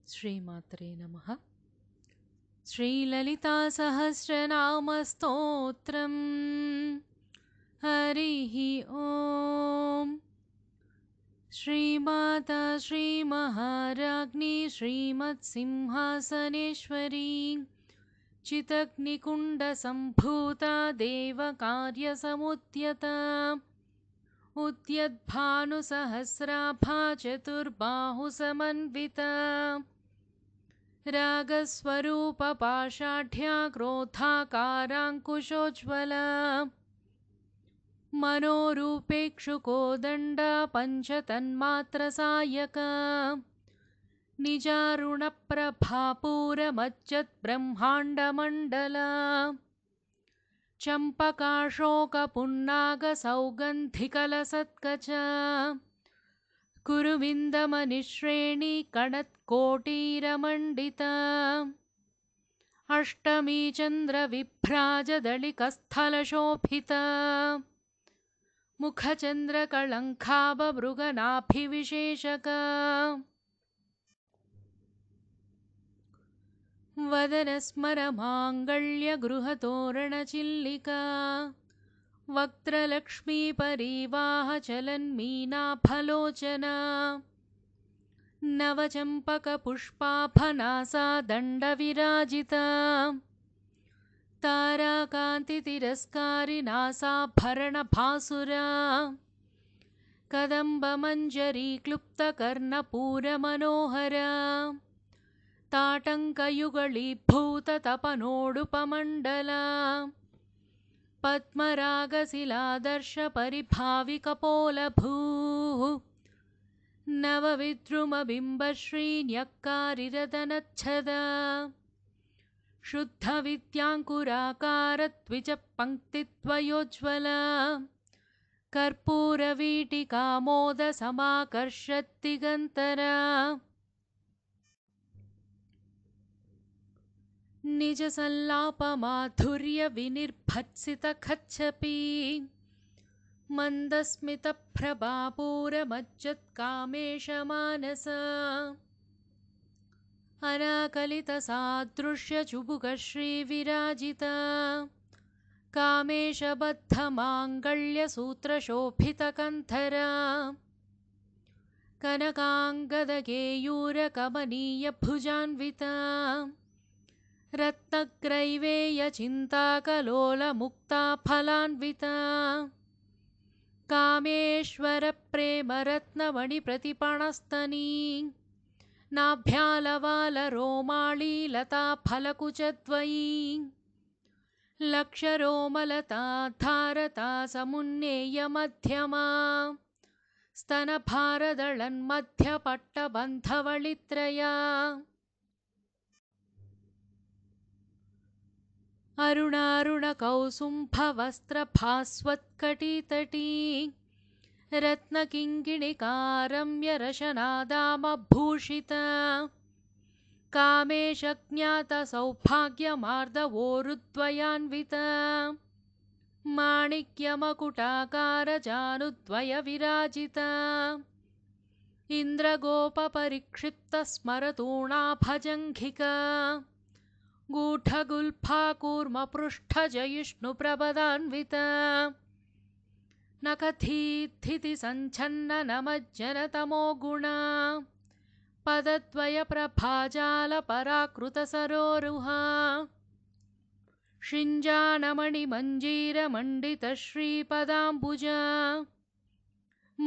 श्रीमात्रे नमः। श्रीललितासहस्रनामस्तोत्रम्। हरिः ॐ। श्रीमाता श्रीमहाराज्ञी श्रीमत्सिंहासनेश्वरी चिदग्निकुण्डसम्भूता देवकार्यसमुद्यता उद्यद्भानुसहस्राभा चतुर्बाहुसमन्विता रागस्वरूपपाषाढ्या क्रोधाकाराङ्कुशोज्ज्वला मनोरूपेक्षुकोदण्डा पञ्चतन्मात्रसायका निजारुणप्रभापूरमज्जद्ब्रह्माण्डमण्डला चम्पकाशोकपुन्नागसौगन्धिकलसत्कचा कुरुविन्दमनिश्रेणी कणत्कोटीरमण्डिता अष्टमी चन्द्रविभ्राजदलिकस्थलशोभिता मुखचन्द्रकळङ्काभमृगनाभिविशेषका वदनस्मरमाङ्गल्यगृहतोरणचिल्लिका वक्त्रलक्ष्मीपरीवाहचलन्मीनाफलोचना नवचम्पकपुष्पाभनासा दण्डविराजिता ताराकान्तितिरस्कारिनासाभरणभासुरा कदम्बमञ्जरीक्लुप्तकर्णपूरमनोहरा ताटङ्कयुगळीभूततपनोडुपमण्डला पद्मरागशिलादर्शपरिभाविकपोलभूः नवविद्रुमबिम्बश्रीन्यक्कारिरदनच्छदा शुद्धविद्याङ्कुराकारत्विजपङ्क्तिद्वयोज्ज्वला कर्पूरवीटिकामोदसमाकर्षद्दिगन्तरा निजसल्लापमाधुर्यविनिर्भत्सितखच्छपी मन्दस्मितप्रभापूरमज्जत्कामेशमानसा अनाकलितसादृश्यचुबुकश्रीविराजिता कामेशबद्धमाङ्गल्यसूत्रशोभितकन्थरा कनकाङ्गदकेयूरकमनीयभुजान्विता रत्नग्रैवेयचिन्ताकलोलमुक्ता फलान्विता कामेश्वरप्रेमरत्नमणिप्रतिपणस्तनी नाभ्यालवालरोमाळी लताफलकुचद्वयी लक्षरोमलता धारता समुन्नेयमध्यमा स्तनभारदळन्मध्यपट्टबन्धवळित्रया अरुणारुणकौसुम्भवस्त्रभास्वत्कटितटी रत्नकिङ्किणिकारम्यरशनादामभूषिता कामेशज्ञातसौभाग्यमार्दवोरुद्वयान्विता माणिक्यमकुटाकारजानुद्वयविराजिता इन्द्रगोपपरिक्षिप्तस्मरतूणाभजङ्घिका गूढगुल्फाकूर्मपृष्ठजयिष्णुप्रपदान्विता नखधीत्थितिसञ्छन्ननमज्जनतमो गुणा पदद्वयप्रभाजालपराकृतसरोरुहा शिञ्जानमणिमञ्जीरमण्डितश्रीपदाम्बुजा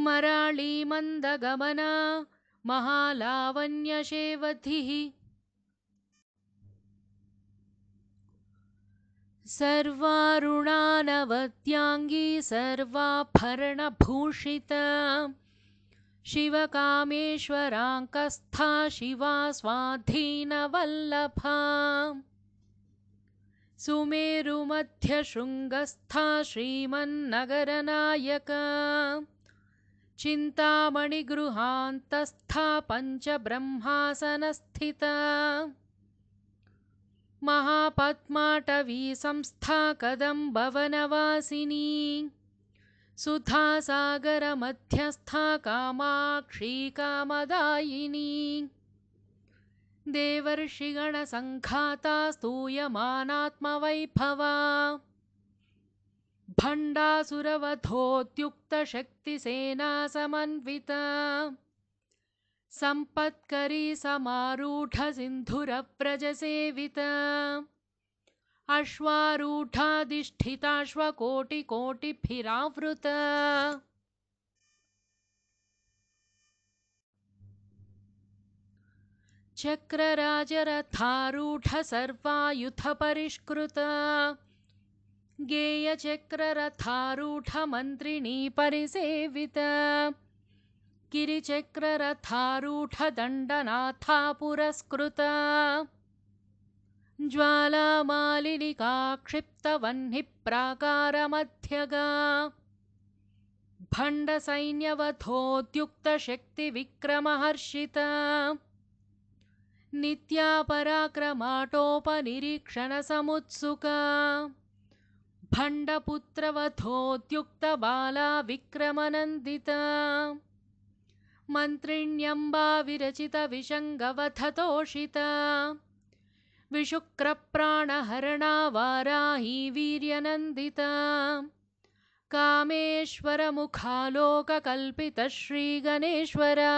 मराळीमन्दगमना महालावण्यशेवधिः सर्वारुणानवद्याङ्गी सर्वाभरणभूषिता शिवकामेश्वराङ्कस्था शिवा स्वाधीनवल्लभा सुमेरुमध्यशृङ्गस्था श्रीमन्नगरनायका चिन्तामणिगृहान्तस्था पञ्चब्रह्मासनस्थिता महापद्माटवी संस्था कदम्बवनवासिनी सुधासागरमध्यस्था कामाक्षी कामदायिनी देवर्षिगणसङ्घाता स्तूयमानात्मवैभवा भण्डासुरवधोद्युक्तशक्तिसेना समन्विता सम्पत्करी समारूढसिन्धुरव्रजसेविता अश्वारूढाधिष्ठिताश्वकोटिकोटिभिरावृता चक्रराजरथारूढसर्वायुधपरिष्कृता गेयचक्ररथारूढमन्त्रिणी परिसेविता गिरिचक्ररथारूढदण्डनाथा पुरस्कृता ज्वालामालिनिका क्षिप्तवह्निप्राकारमध्यगा भण्डसैन्यवधोद्युक्तशक्तिविक्रमहर्षिता नित्या पराक्रमाटोपनिरीक्षणसमुत्सुका भण्डपुत्रवधोद्युक्तबाला विक्रमनन्दिता मन्त्रिण्यम्बा विरचितविशङ्गवधतोषिता विशुक्रप्राणहरणा वाराही वीर्यनन्दिता कामेश्वरमुखालोककल्पितश्रीगणेश्वरा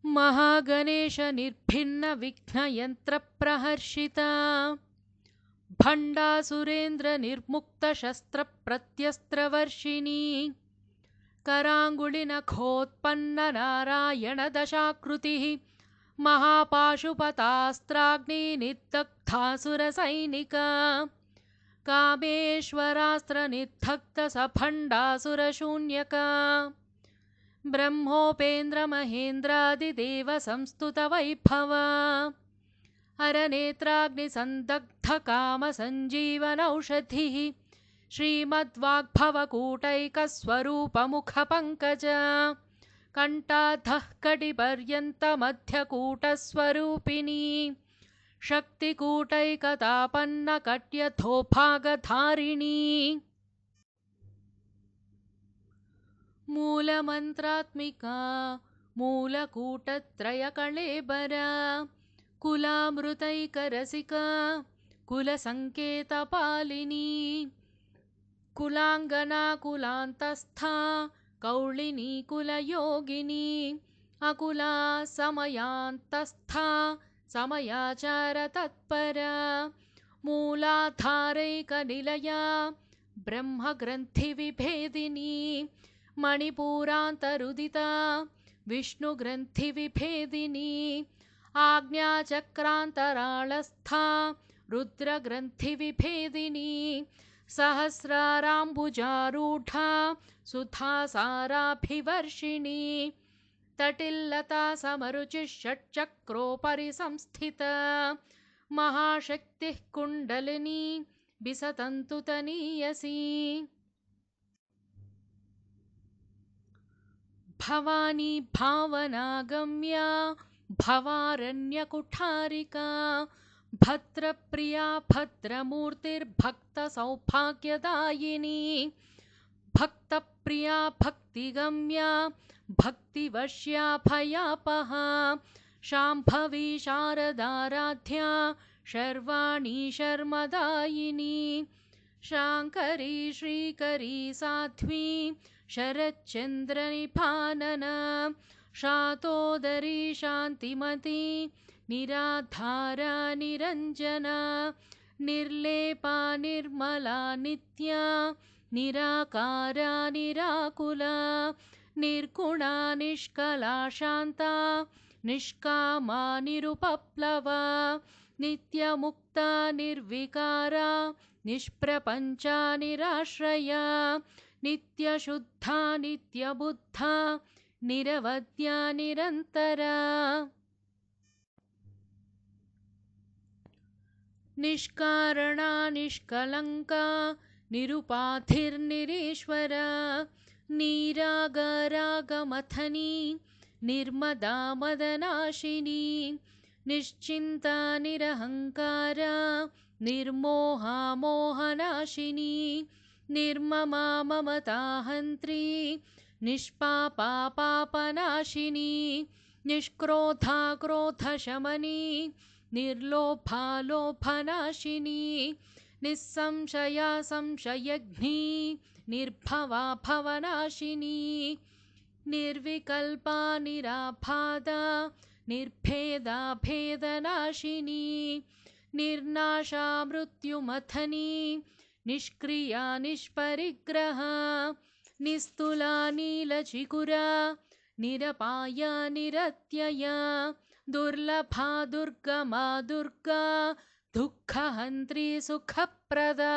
महागणेशनिर्भिन्नविघ्नयन्त्रप्रहर्षिता भण्डासुरेन्द्रनिर्मुक्तशस्त्रप्रत्यस्त्रवर्षिणी कराङ्गुलिनखोत्पन्ननारायणदशाकृतिः महापाशुपतास्त्राग्निनिर्दग्धासुरसैनिका कामेश्वरास्त्रनिर्दग्धसभण्डासुरशून्यका ब्रह्मोपेन्द्रमहेन्द्रादिदेवसंस्तुतवैभवा हरनेत्राग्निसन्दग्धकामसञ्जीवनौषधिः श्रीमद्वाग्भवकूटैकस्वरूपमुखपङ्कज कण्ठाधः कटिपर्यन्तमध्यकूटस्वरूपिणी शक्तिकूटैकतापन्नकट्यथोभागधारिणी मूलमन्त्रात्मिका मूलकूटत्रयकळेबरा कुलामृतैकरसिका कुलसङ्केतपालिनी कुलाङ्गना कुलान्तस्था कौलिनी कुलयोगिनी अकुला समयान्तस्था समयाचारतत्परा मूलाधारैकनिलया ब्रह्मग्रन्थिविभेदिनी मणिपूरान्तरुदिता विष्णुग्रन्थिविभेदिनी आज्ञाचक्रान्तराळस्था रुद्रग्रन्थिविभेदिनी सहस्राराम्बुजारूढा सुधासाराभिवर्षिणी तटिल्लता समरुचिः षट्चक्रोपरि संस्थिता महाशक्तिः कुण्डलिनी विसतन्तु तनीयसी भवानी भावनागम्या भवारण्यकुठारिका भद्रप्रिया भद्रमूर्तिर्भक्तसौभाग्यदायिनी भक्तप्रिया भक्तिगम्या भक्तिवश्या भयापहा शाम्भवी शारदाराध्या शर्वाणी शर्मदायिनी शाङ्करी श्रीकरी साध्वी शरच्चन्द्रनिभानना शातोदरी शान्तिमती निराधारा निरञ्जना निर्लेपा निर्मला नित्या निराकारा निराकुला निर्गुणा निष्कला शान्ता निष्कामा निरुपप्लवा नित्यमुक्ता निर्विकारा निष्प्रपञ्चा निराश्रया नित्यशुद्धा नित्यबुद्धा निरवद्या निरन्तरा निष्कारणा निष्कलङ्का निरुपाधिर्निरीश्वरा नीरागरागमथनी निर्मदा मदनाशिनी निश्चिन्ता निरहङ्कारा निर्मोहा मोहनाशिनी निर्ममा ममताहन्त्री निष्पापा पापनाशिनी निष्क्रोधा क्रोधशमनी निर्लोभा लोभनाशिनी निस्संशया संशयघ्नी निर्भवा भवनाशिनी निर्विकल्पा निराबाधा निर्भेदा भेदनाशिनी निर्नाशा मृत्युमथनी निष्क्रिया निष्परिग्रहा निस्तुला नीलचिकुरा निरपाया निरत्यया दुर्लभा दुर्गमा दुर्गा दुःखहन्त्री सुखप्रदा।